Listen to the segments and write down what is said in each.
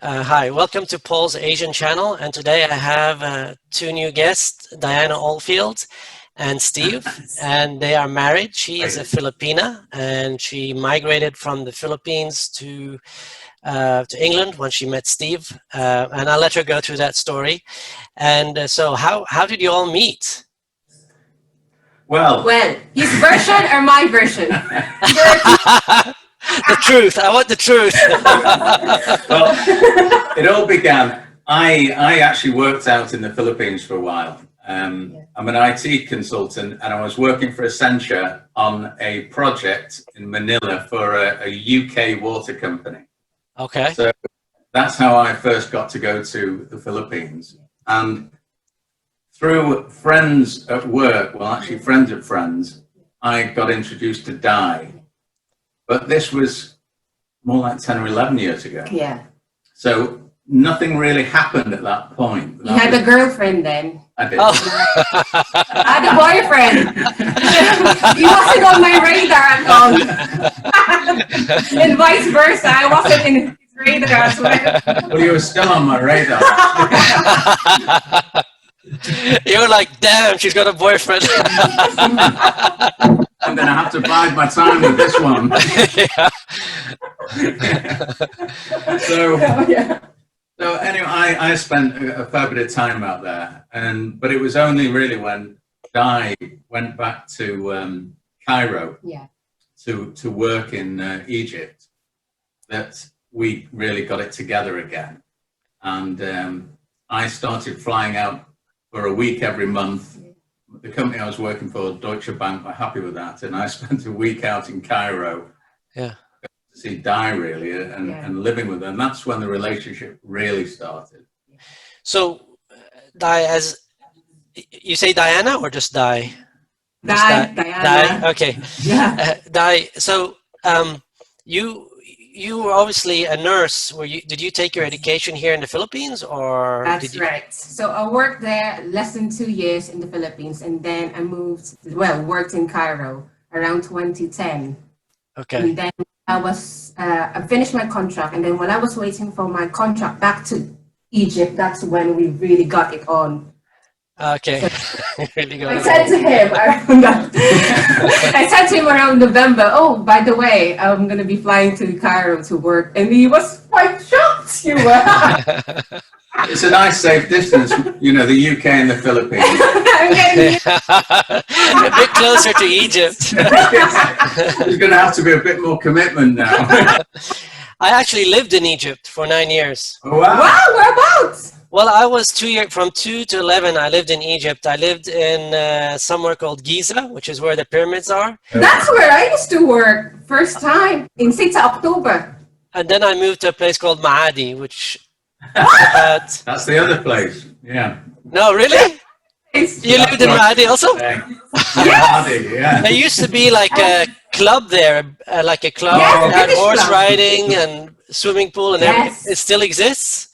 Hi, welcome to Paul's Asian channel, and today I have two new guests, Diana Oldfield and Steve, and they are married. She is a Filipina, and she migrated from the Philippines to England when she met Steve, and I'll let her go through that story. And so how did you all meet? Well, his version or my version? The truth. I want the truth. Well, it all began. I actually worked out in the Philippines for a while. I'm an IT consultant, and I was working for Accenture on a project in Manila for a UK water company. Okay. So that's how I first got to go to the Philippines. And through friends at work, well, actually friends of friends, I got introduced to Di. But this was more like 10 or 11 years ago. Yeah. So nothing really happened at that point. You had a girlfriend then? I did. Oh. I had a boyfriend. He wasn't on my radar at all. And vice versa. I wasn't in his radar as well. Well, you were still on my radar. You were like, damn, she's got a boyfriend. I'm going to have to bide my time with this one. So anyway, I spent a fair bit of time out there, but it was only really when Di went back to Cairo to work in Egypt that we really got it together again. And I started flying out for a week every month. The company I was working for, Deutsche Bank, were happy with that, and I spent a week out in Cairo to see Di really and living with her, and that's when the relationship really started. So, Di, as you say, Diana or just Di? Diana. Di. Okay. Yeah. Di. So, you were obviously a nurse. Did you take your education here in the Philippines, or? That's right. So I worked there less than 2 years in the Philippines, and then I worked in Cairo around 2010. Okay. And then I finished my contract, and then when I was waiting for my contract back to Egypt, that's when we really got it on. Okay. I said to him around November, oh, by the way, I'm going to be flying to Cairo to work. And he was quite shocked. You were. It's a nice safe distance, you know, the UK and the Philippines. A bit closer to Egypt. There's going to have to be a bit more commitment now. I actually lived in Egypt for 9 years. Oh, wow. Wow, whereabouts? Well, I was from 2 to 11. I lived in Egypt. I lived in somewhere called Giza, which is where the pyramids are. That's where I used to work first time in 6 October. And then I moved to a place called Maadi, which that's the other place. Yeah. No, really? You lived in Maadi also? Yes. Yeah. There used to be like a club there, like a club that had horse riding and swimming pool and everything. It still exists?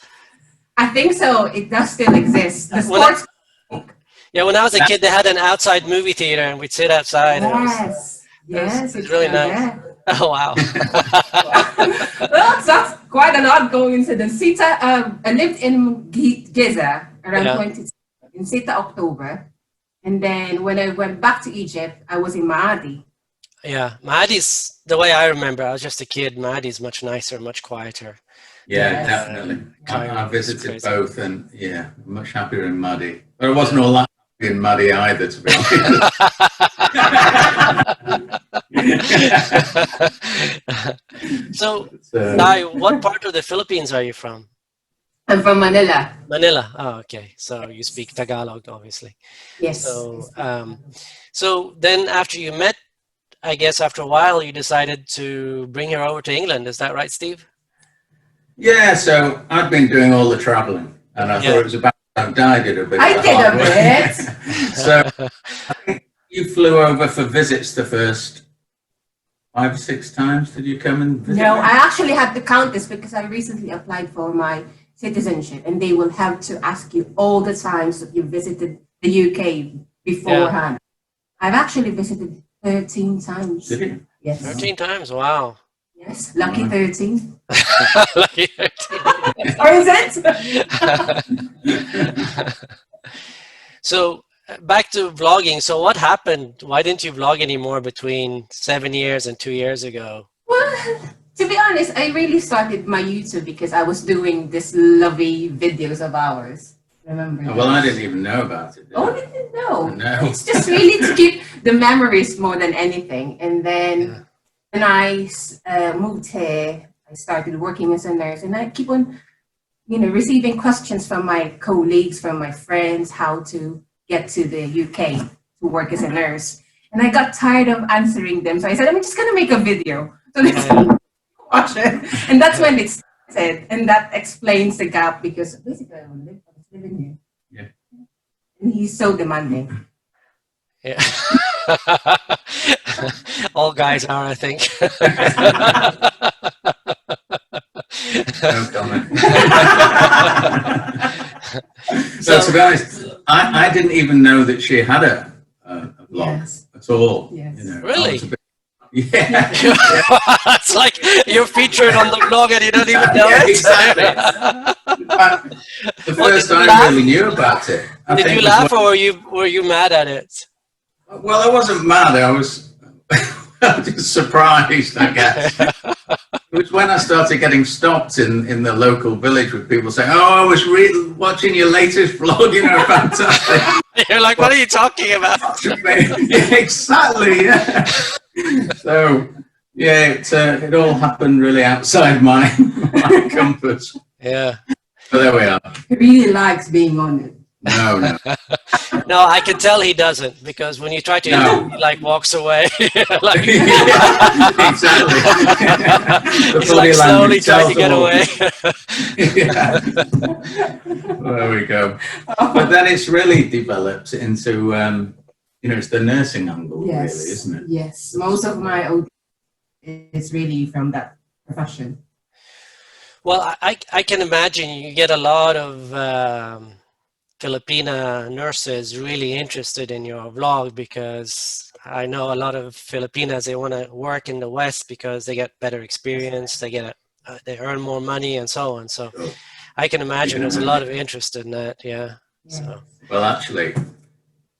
I think so. It does still exist. The sports. When I was a kid, they had an outside movie theater, and we'd sit outside. Yes, it's really nice. There. Oh wow! Well, that's quite an odd coincidence. I lived in Giza around in Sita October, and then when I went back to Egypt, I was in Maadi. Yeah, Maadi's the way I remember. I was just a kid. Maadi's much nicer, much quieter. Yeah, definitely. I visited both, and much happier in Maadi. But I wasn't all that happy in Maadi either, to be honest. So, Di, what part of the Philippines are you from? I'm from Manila. Manila. Oh, okay. So you speak Tagalog, obviously. Yes. So then after you met, I guess after a while, you decided to bring her over to England. Is that right, Steve? Yeah, so I've been doing all the traveling, and I thought it was about time Di did a bit. I did a bit. So I think you flew over for visits the first 5 or 6 times. Did you come and visit? No, I actually had to count this because I recently applied for my citizenship, and they will have to ask you all the times that you visited the UK beforehand. I've actually visited 13 times. Did you? Yes. 13 times, wow. Yes, lucky 13. Lucky 13. Or is it? So back to vlogging. So what happened? Why didn't you vlog anymore between 7 years and 2 years ago? Well, to be honest, I really started my YouTube because I was doing this lovely videos of ours. Remember? Well, I didn't even know about it. Oh, you didn't know? No. It's just really to keep the memories more than anything. And then when I moved here, I started working as a nurse, and I keep on, receiving questions from my colleagues, from my friends, how to get to the UK to work as a nurse. And I got tired of answering them, so I said, I'm just gonna make a video. So let's watch it. And that's when it started, and that explains the gap, because basically I was living here. Yeah. And he's so demanding. Yeah. All guys are, I think. No comment. So to be honest, I didn't even know that she had a blog at all. Yes. Really? Yeah. It's like you're featured on the blog and you don't even know it. Exactly. The first time I really knew about it. Did you laugh, or were you mad at it? Well, I wasn't mad. I was just surprised, I guess. It was when I started getting stopped in the local village with people saying, "Oh, I was watching your latest vlog, fantastic." You're like, what are you talking about? Yeah, exactly, yeah. So, yeah, it all happened really outside my comfort. Yeah. But there we are. He really likes being on it. No. No, I can tell he doesn't, because when you try to, he like walks away. Like, exactly. He's like slowly trying to get away. Yeah. There we go. But then it's really developed into, it's the nursing angle, really, isn't it? Yes, most of my OD is really from that profession. Well, I can imagine you get a lot of Filipina nurses really interested in your vlog, because I know a lot of Filipinas, they want to work in the West because they get better experience, they earn more money and so on. So I can imagine there's a lot of interest in that. Yeah. So. Well, actually,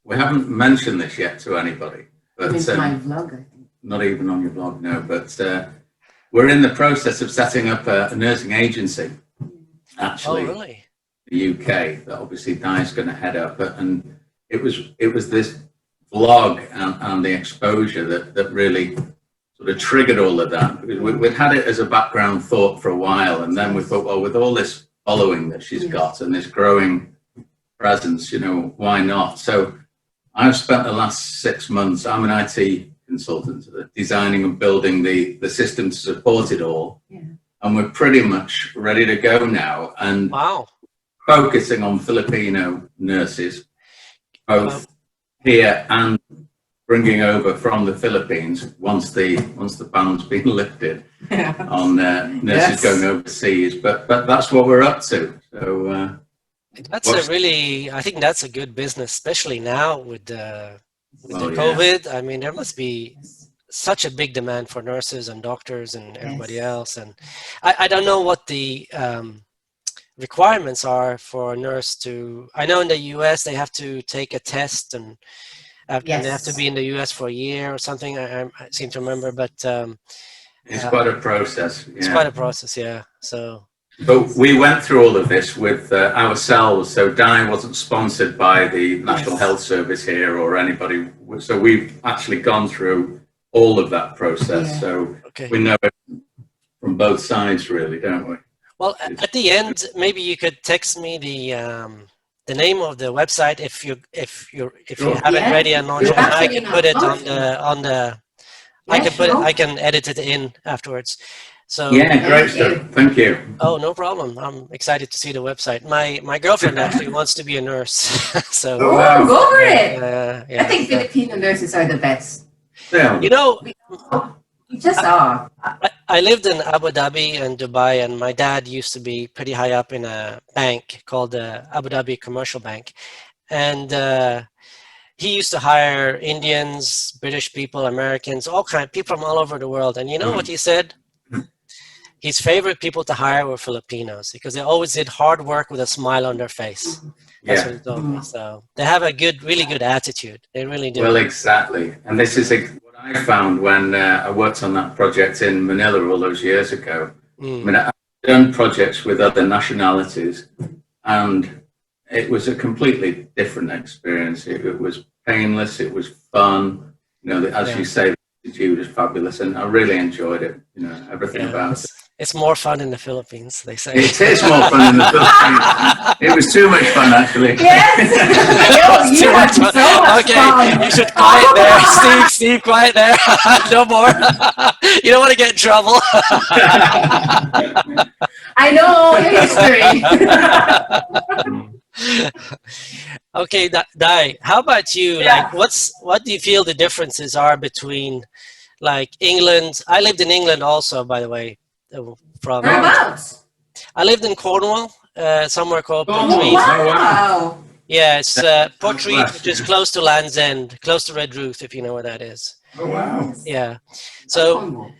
we haven't mentioned this yet to anybody, but it's my vlog, I think. Not even on your blog, no. But we're in the process of setting up a nursing agency. Actually, oh, really? The UK, that obviously Di's going to head up, and it was this vlog and the exposure that really sort of triggered all of that, because we'd had it as a background thought for a while, and then we thought, well, with all this following that she's got and this growing presence, why not? So I've spent the last 6 months, I'm an IT consultant, designing and building the system to support it all, and we're pretty much ready to go now. And wow. Focusing on Filipino nurses, both here and bringing over from the Philippines once the ban's been lifted on nurses going overseas. But that's what we're up to. So that's I think that's a good business, especially now with the COVID. I mean, there must be such a big demand for nurses and doctors and everybody else. And I don't know what the requirements are for a nurse to, I know in the US they have to take a test, and they have to be in the US for a year or something, I seem to remember, but it's quite a process. It's quite a process, yeah. So but we went through all of this with ourselves, so Di wasn't sponsored by the National Health Service here or anybody, so we've actually gone through all of that process. So we know it from both sides, really, don't we? Well, at the end, maybe you could text me the name of the website if you have it ready and launched, and I can put it on the I can edit it in afterwards. So great stuff. Thank you. Oh, no problem. I'm excited to see the website. My girlfriend actually wants to be a nurse, so go for it. Yeah. I think Filipino nurses are the best. Yeah. We just are. I lived in Abu Dhabi and Dubai, and my dad used to be pretty high up in a bank called the Abu Dhabi Commercial Bank. And he used to hire Indians, British people, Americans, all kinds of people from all over the world. And you know what he said? his favorite people to hire were Filipinos because they always did hard work with a smile on their face. That's what he told me. So they have a really good attitude. They really do. Well, exactly. And this is what I found when I worked on that project in Manila all those years ago. I mean, I've done projects with other nationalities, and it was a completely different experience. It was painless. It was fun. You know, as you say, the attitude is fabulous, and I really enjoyed it. You know, everything about it. It's more fun in the Philippines, they say. It is more fun in the Philippines. It was too much fun, actually. Yes. You had so much fun. You should quiet there. Steve, quiet there. No more. You don't want to get in trouble. I know your history. Okay, Dai, how about you? Like, what do you feel the differences are between, like, England? I lived in England also, by the way. Whereabouts? I lived in Cornwall, somewhere called Oh, Portreath. wow. Yeah, it's Portreath, which is close to Land's End, close to Redruth, if you know where that is. Oh, wow. Yeah. So,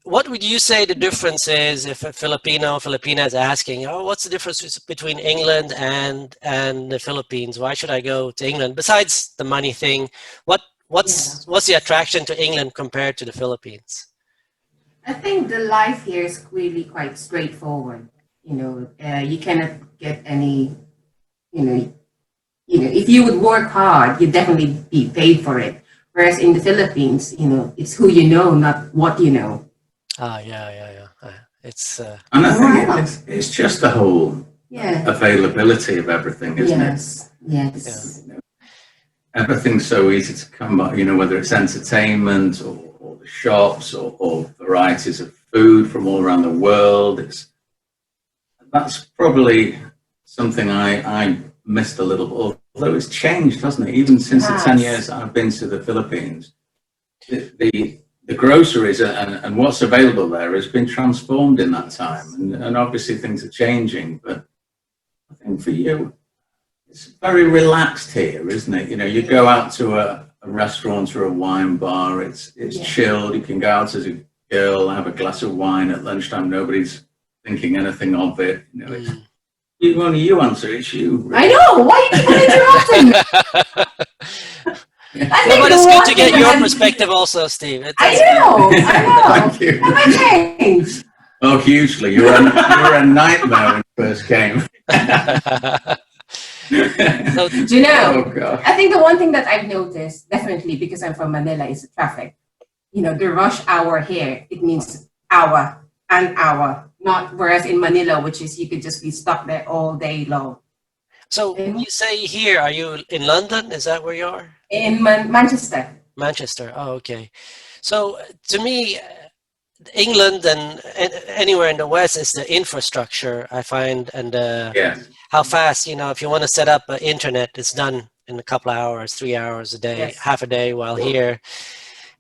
what would you say the difference is if a Filipina is asking, oh, what's the difference between England and the Philippines? Why should I go to England? Besides the money thing, what's the attraction to England compared to the Philippines? I think the life here is really quite straightforward. You know, you cannot get any, you know, if you would work hard, you'd definitely be paid for it. Whereas in the Philippines, you know, it's who you know, not what you know. Yeah. It's and I think it's just the whole availability of everything, isn't it? Yes. Yeah. Everything's so easy to come by, you know, whether it's entertainment or the shops or varieties of food from all around the world. That's probably something I missed a little bit, although it's changed, hasn't it? Even since the 10 years I've been to the Philippines, the groceries and what's available there has been transformed in that time. And obviously things are changing, but I think for you, it's very relaxed here, isn't it? You know, you go out to a restaurant or a wine bar, it's chilled. You can go out as a girl, have a glass of wine at lunchtime. Nobody's thinking anything of it. You know, it's only you answer, it's you. Really. I know. Why are you interrupting me? But it's good to get your perspective also, Steve. I know. Thank you. Have I changed? Oh, hugely. You were a nightmare when you first came. So, do you know, I think the one thing that I've noticed, definitely because I'm from Manila, is the traffic. You know, the rush hour here, it means an hour. Not whereas in Manila, which is you could just be stuck there all day long. So when you say here, are you in London? Is that where you are? In Manchester. Manchester. Oh, okay. So to me, England and anywhere in the West is the infrastructure, I find, and how fast, you know, if you want to set up an internet, it's done in a couple of hours, 3 hours a day, half a day, while here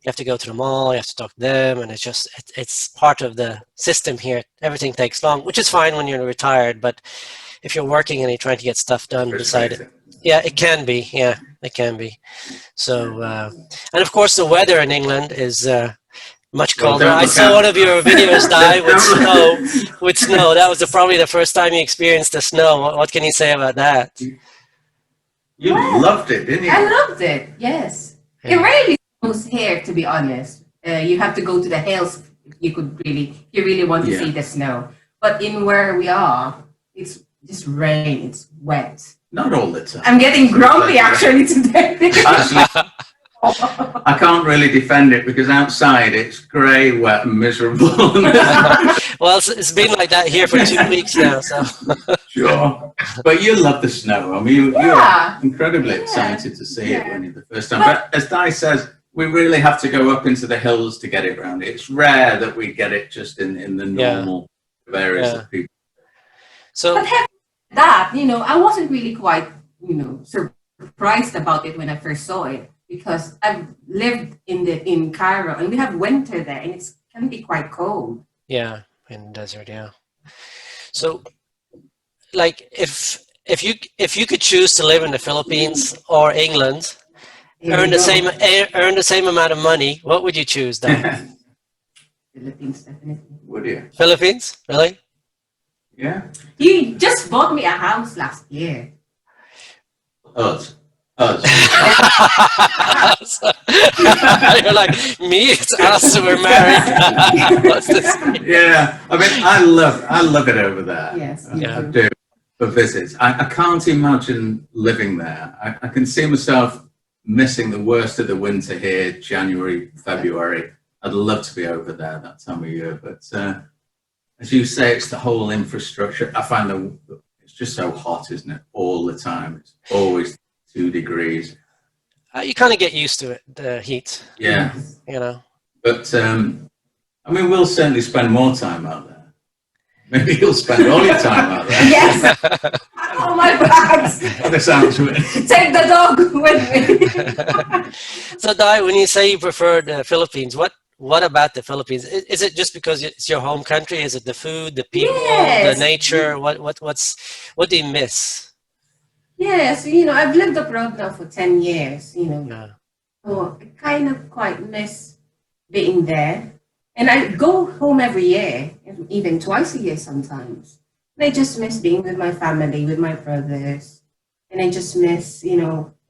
you have to go to the mall, you have to talk to them, and it's part of the system here. Everything takes long, which is fine when you're retired, but if you're working and you're trying to get stuff done beside it, it can be. Yeah, it can be. So, and of course, the weather in England is much colder. I saw one of your videos, Di, with snow. That was probably the first time you experienced the snow. What can you say about that? You loved it, didn't you? I loved it. Yes, it rarely snows here, to be honest. You have to go to the hills if you really want to see the snow. But in where we are, it's just rain. It's wet. Not all the time. I'm getting grumpy actually today. Actually, I can't really defend it because outside it's grey, wet, and miserable. Well, it's been like that here for 2 weeks now. So sure, but you love the snow. I mean, you're incredibly excited to see it when you're the first time. But as Di says, we really have to go up into the hills to get it around. It's rare that we get it just in the normal areas that people. So, but that, you know, I wasn't really quite, you know, surprised about it when I first saw it, because I've lived in Cairo and we have winter there and it can be quite cold. Yeah, in the desert, yeah. So, like, if you could choose to live in the Philippines or England, earn the same amount of money, what would you choose then? Philippines, definitely. Would you? Philippines, really? Yeah. You just bought me a house last year. Us. You're like, me? It's us. We're married. What's this? Yeah. I mean, I love it over there. Yes, Yeah. I do. For visits. I can't imagine living there. I can see myself missing the worst of the winter here, January, February. I'd love to be over there that time of year. But as you say, it's the whole infrastructure. I find it's just so hot, isn't it? All the time. It's always 2 degrees. You kind of get used to it, the heat. Yeah. You know. But I mean, we'll certainly spend more time out there. Maybe you'll spend all your time out there. Yes. Oh my bags. That sounds weird. Take the dog with me. So, Dai, when you say you prefer the Philippines, what about the Philippines? Is it just because it's your home country? Is it the food, the people, Yes. the nature? What do you miss? Yes, I've lived abroad now for 10 years, Yeah. So I kind of quite miss being there. And I go home every year, even twice a year sometimes. And I just miss being with my family, with my brothers. And I just miss,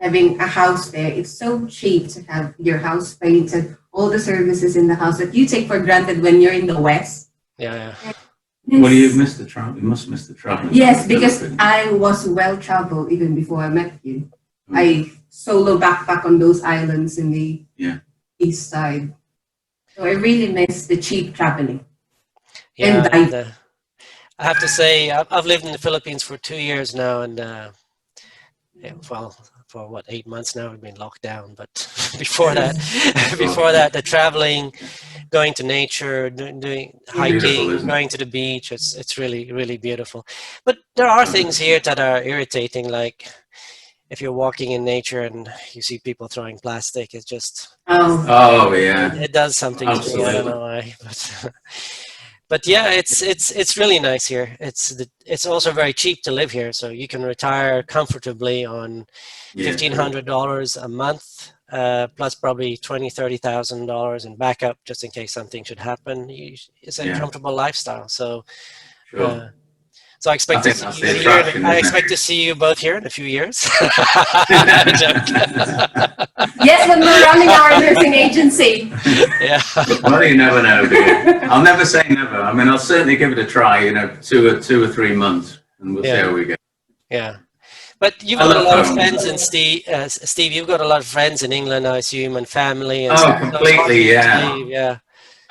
having a house there. It's so cheap to have your house painted, all the services in the house that you take for granted when you're in the West. Yeah. Well, you've missed the travel. You must miss the travel. Yes, because I was well traveled even before I met you. I solo backpack on those islands in the east side. So I really miss the cheap traveling. Yeah. And I have to say, I've lived in the Philippines for 2 years now, and for what, 8 months now, we've been locked down. But before that, the traveling, going to nature, doing hiking, going to the beach, it's really, really beautiful. But there are things here that are irritating, like if you're walking in nature and you see people throwing plastic, it's just it does something to me. I don't know why, but yeah, it's really nice here. It's also very cheap to live here, so you can retire comfortably on $1,500 a month, plus probably $20,000-$30,000 in backup just in case something should happen. It's a comfortable lifestyle. So, so I expect to see you both here in a few years. Yes, when we're running our nursing agency. Yeah. Well, you never know, do you? I'll never say never. I mean, I'll certainly give it a try. 2 or 3 months, and we'll see how we go. Yeah. But you've got a lot of friends in Steve. You've got a lot of friends in England, I assume, and family. And stuff. Completely, yeah.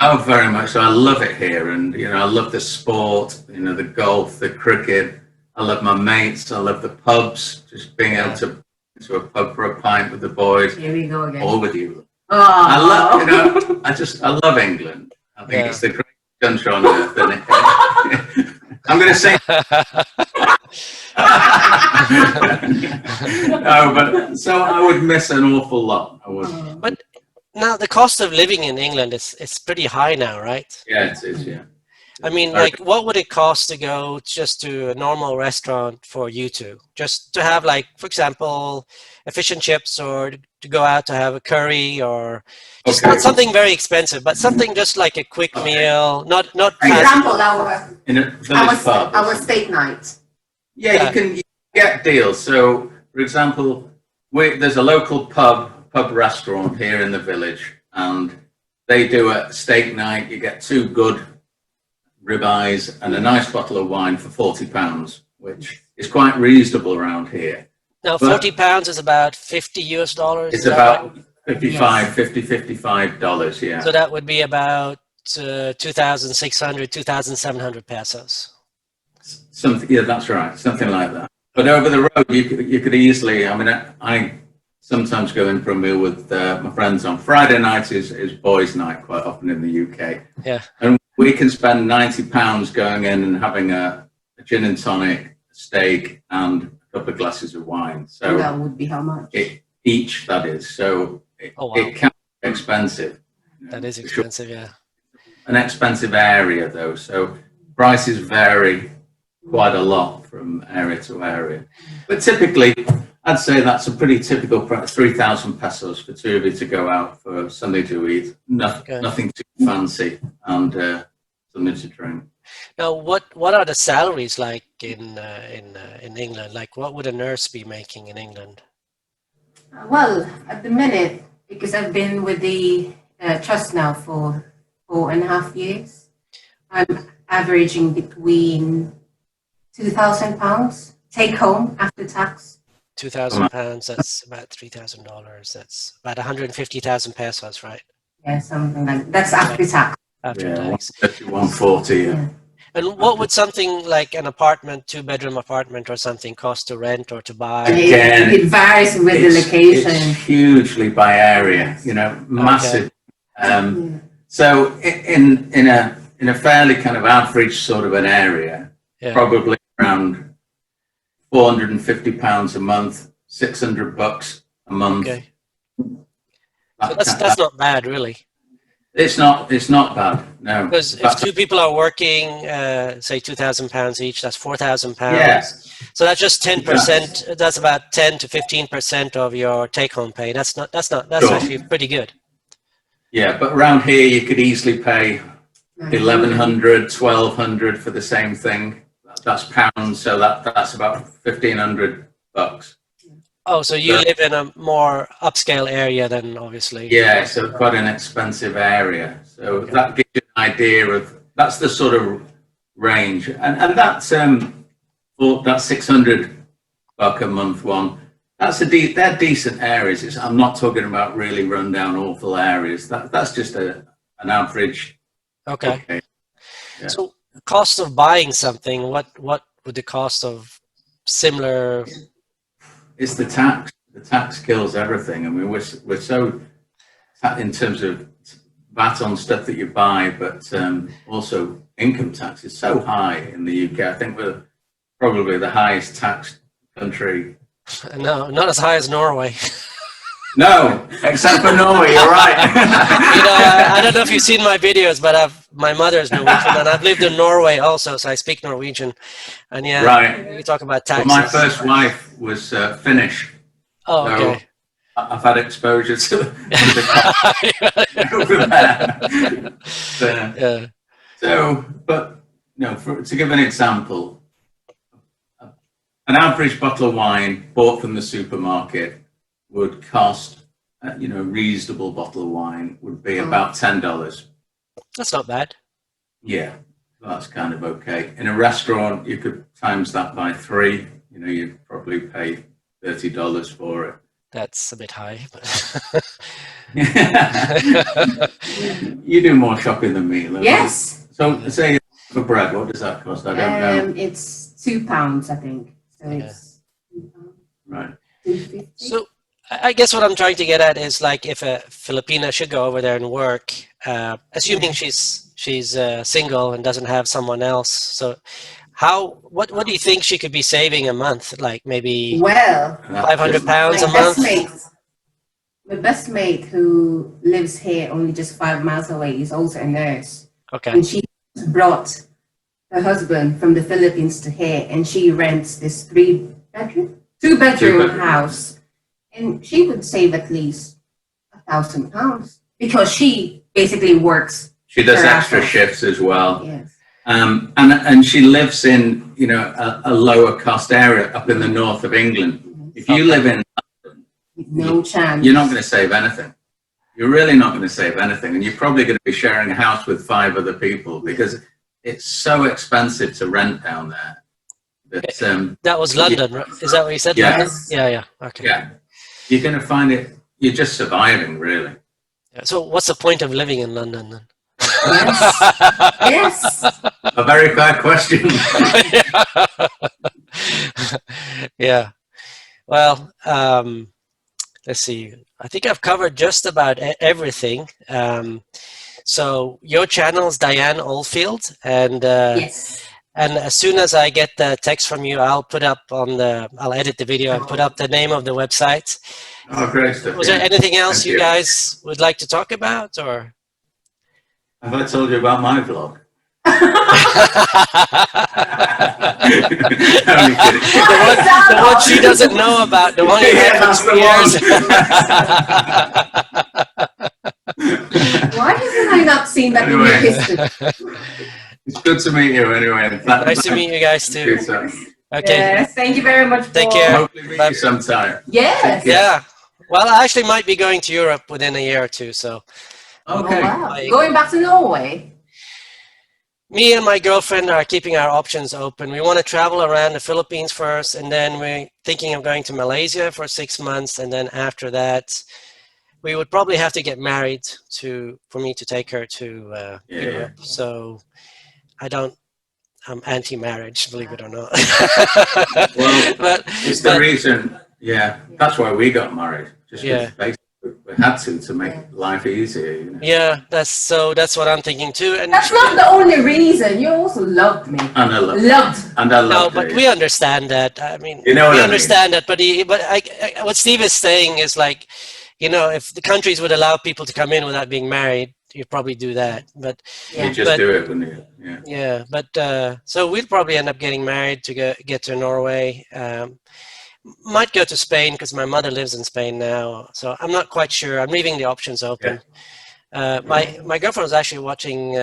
Oh, very much so. I love it here, and I love the sport. The golf, the cricket. I love my mates. I love the pubs. Just being able to a pub for a pint with the boys. Here we go again. Or with you. Oh. I love. I love England. I think it's the greatest country on earth. Isn't it? I'm going to say. No, but so I would miss an awful lot. I would. But now the cost of living in England is pretty high now, right? Yeah, it is. Yeah. I mean, like, what would it cost to go just to a normal restaurant for you two? Just to have, like, for example, a fish and chips, or to go out to have a curry, or just not something very expensive, but something just like a quick meal, not. For example, our steak night. Yeah, you can get deals. So, for example, there's a local pub restaurant here in the village, and they do a steak night. You get 2 good ribeyes and a nice bottle of wine for £40, which is quite reasonable around here. Now, £40 is about $50. It's about $55, yeah. So that would be about 2,600, 2,700 pesos. Yeah, that's right, something like that. But over the road, you could easily. I mean, I sometimes go in for a meal with my friends on Friday night. Is boys' night quite often in the UK. Yeah. And we can spend £90 going in and having a gin and tonic, a steak, and a couple of glasses of wine. So that would be how much? Each, that is. So it can be expensive. That is expensive, yeah. An expensive area, though. So prices vary quite a lot from area to area. But typically, I'd say that's a pretty typical price, 3,000 pesos for two of you to go out for something to eat. Nothing too fancy, and something to drink. Now, what are the salaries like in England? Like, what would a nurse be making in England? Well, at the minute, because I've been with the trust now for 4.5 years, I'm averaging between £2,000 take home after tax. £2,000. That's about $3,000. That's about 150,000 pesos, right? Yeah, something like that. That's after tax. After tax. 140. Yeah. And what would something like an apartment, 2-bedroom apartment or something cost to rent or to buy? Again, it varies with the location. It's hugely by area, you know, massive. Okay. So in a fairly kind of average sort of an area, probably around £450 a month, $600 a month. Okay. So that's not bad, really. It's not bad, no. Because if two people are working, say £2,000 each, that's £4,000. Yes. So that's just 10%. That's about 10 to 15% of your take-home pay. That's Sure. actually pretty good. Yeah, but around here you could easily pay 1,100, 1,200 for the same thing. That's pounds, so that's about $1,500. Oh, so you live in a more upscale area then, obviously. Yeah, so quite an expensive area. So that gives you an idea of, that's the sort of range. And that's that 600 buck a month one. They're decent areas. I'm not talking about really run down awful areas. That's just an average. Okay. Yeah. So cost of buying something, what would the cost of similar? It's the tax. The tax kills everything. I mean, we're so, in terms of VAT on stuff that you buy, but also income tax is so high in the UK. I think we're probably the highest taxed country. No, not as high as Norway. No, except for Norway, you're right. You know, I don't know if you've seen my videos, but my mother's Norwegian, and I've lived in Norway also, so I speak Norwegian. And yeah, right. You talk about taxes. But my first wife was Finnish. Oh, okay. So I've had exposure to the over there. Yeah. So, but to give an example, an average bottle of wine bought from the supermarket would cost, a reasonable bottle of wine would be about $10. That's not bad. Yeah, that's kind of okay. In a restaurant, you could times that by 3. You'd probably pay $30 for it. That's a bit high. But You do more shopping than me. Yes. So say for bread, what does that cost? I don't know. It's £2, I think. So it's £2. Right. $2.50. So I guess what I'm trying to get at is, like, if a Filipina should go over there and work, assuming she's single and doesn't have someone else. So what do you think she could be saving a month? Like maybe £500 a month? My best mate who lives here only just 5 miles away is also a nurse. Okay. And she brought her husband from the Philippines to here, and she rents this 2-bedroom house. And she would save at least £1,000 because she basically works. She does extra shifts as well. Yes. And she lives in a lower cost area up in the north of England. If you live in London, no chance. You're not going to save anything. You're really not going to save anything, and you're probably going to be sharing a house with 5 other people because it's so expensive to rent down there. That was London, right? Is that what you said? Yes. London? Yeah. Okay. Yeah. You're going to find it. You're just surviving, really. Yeah, so what's the point of living in London then? Yes. A very fair question. Yeah. Well, let's see. I think I've covered just about everything. So your channel is Diane Oldfield, and Yes. and as soon as I get the text from you, I'll edit the video and put up the name of the website. Oh, great stuff. Was there anything else you guys would like to talk about, or? Have I told you about my vlog? Only kidding. The one she doesn't know about, the one you Yeah, had that's for the 2 years. Why haven't I not seen that in your Anyway. history? It's good to meet you anyway. Nice to meet you guys too. Okay, Yes, thank you very much. Take Paul. care. Hopefully meet you sometime. Yes. yeah. Well, I actually might be going to Europe within a year or two, so Okay. Oh, wow. Like- Going back to Norway. me and my girlfriend are keeping our options open. We want to travel around the Philippines first, and then we're thinking of going to Malaysia for 6 months, and then after that, we would probably have to get married for me to take her to Europe. So I'm anti-marriage, believe it or not. Well, but it's the reason. Yeah, that's why we got married. Just Yeah. basically we had to make life easier. You know? yeah, that's what I'm thinking too. And That's not the only reason. You also loved me. And I love. Loved. And I no, love. but we understand that. I mean, You know what we I mean. understand that. But what Steve is saying is like, if the countries would allow people to come in without being married, you'd probably do that. But Yeah. You just But- do it, wouldn't you? Yeah. yeah, but so we'll probably end up getting married to get to Norway. Might go to Spain because my mother lives in Spain now, so I'm not quite sure. I'm leaving the options open. My girlfriend was actually watching.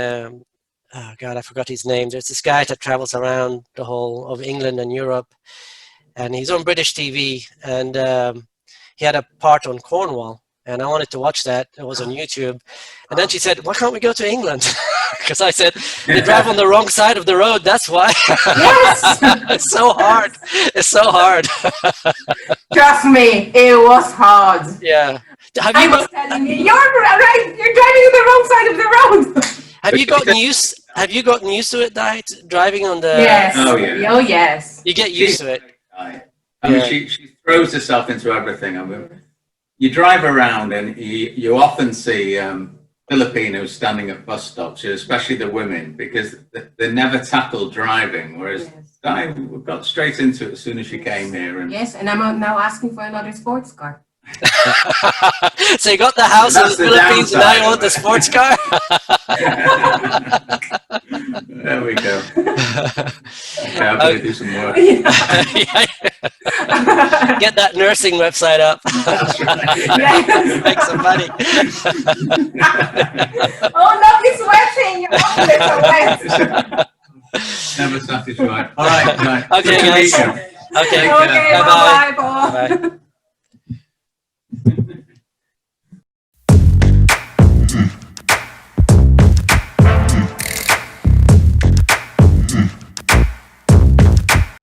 Oh God, I forgot his name. There's this guy that travels around the whole of England and Europe, and he's on British TV, and he had a part on Cornwall, and I wanted to watch that. It was on YouTube, and then she said, "Why can't we go to England?" Because I said, "They drive on the wrong side of the road. That's why." Yes. It's so hard. It's so hard. Trust me, it was hard. Yeah. Have I you was telling you, you're right. You're driving on the wrong side of the road. have you gotten used to it, Di, driving on the? Yes. Oh, yeah. Oh yes. You get used to it. I mean, Yeah. she throws herself into everything. I mean, you drive around and you often see Filipinos standing at bus stops, especially the women, because they never tackle driving, whereas Yes. Di got straight into it as soon as she came here. And Yes, and I'm now asking for another sports car. So you got the house in the That's the Philippines, and now you downside want the of it. sports car? there we go. Yeah, I'm going to do some work. Get that nursing website up. That's right. Yes. Make some money. Oh, not be sweating. Your armpits are wet. Never satisfied. All right, Okay, Good to meet guys. you. Okay. Okay, Bye-bye. bye-bye, Paul. Bye.